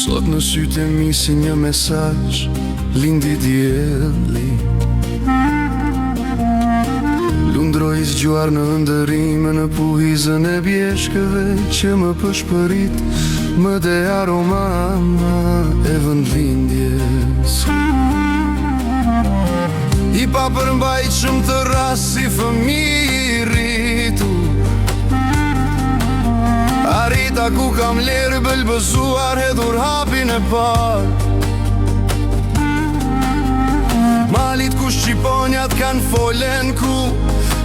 Sot në sytë e mi si një mesazh lindi dielli. Lundroj zgjuar në ndërime në puhizën e bjeshkëve që më pëshpërit më de aroma e vëndlindjes. I pa përmbajt shumë të ras si fëmijë rritur, arita ku kam lerë bëlbëzuar hedhur hapin e par. Malit ku shqiponjat kan folen ku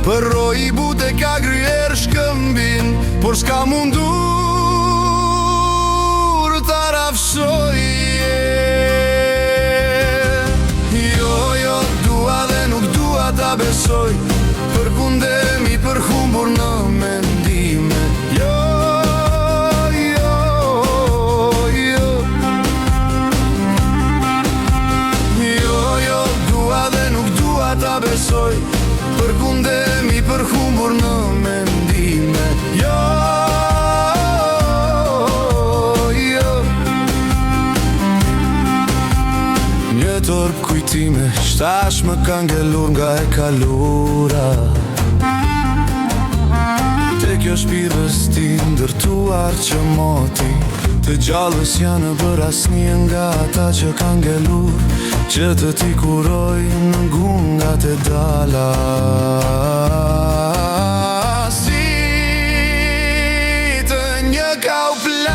për roj i bute ka gryer shkëmbin, por s'ka mundur ta rafshoje. Jo, dua dhe nuk dua ta besoj, përkundemi për humbur në mendime. Jo, dua dhe nuk dua ta besoj, përkundemi për humbur në mendime. Jo, një torp kujtime shtash më ka ngelur nga e kalura. Te kjo shpirës ti ndërtuar që moti të gjallës janë bër asnjë nga ata që ka ngelur, që të ti kuroj në gungat e dala. Si të një kauplag.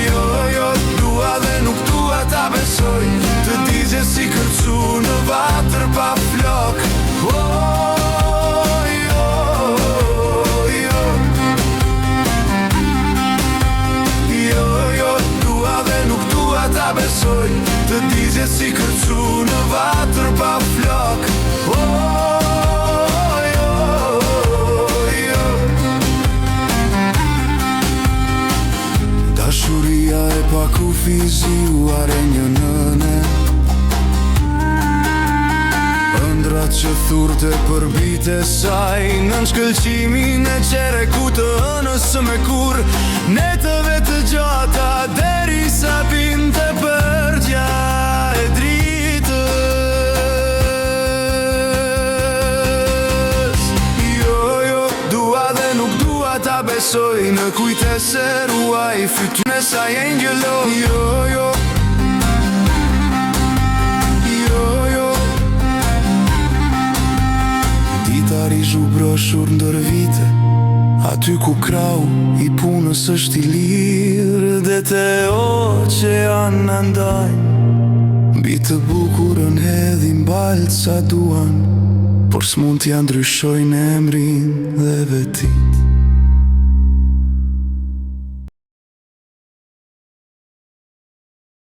Jo, dua dhe nuk dua ta besoj, të digje si kërcu në vatër pa flok. Ta besoj, të digje si kërcu në vatër pa flok. Dashuria e pa kufizuar e një nëne, ëndrat që thurte për bite saj, në shkëlqimin e qere ku të ënës me kur, netëve të gjata deri sa pinte përgja e dritës. Jo, dua dhe nuk dua ta besoj, në kujtese ruaj fytyrën e saj engjëlloj. Jo, ditari zhubroshur ndër vite, aty ku krau i punës është i lirë, dhe te oqean në ndaj, mbi të bukurën hedhin baltë sa duan, por s'mund t'ja ndryshojnë emrin dhe vetit.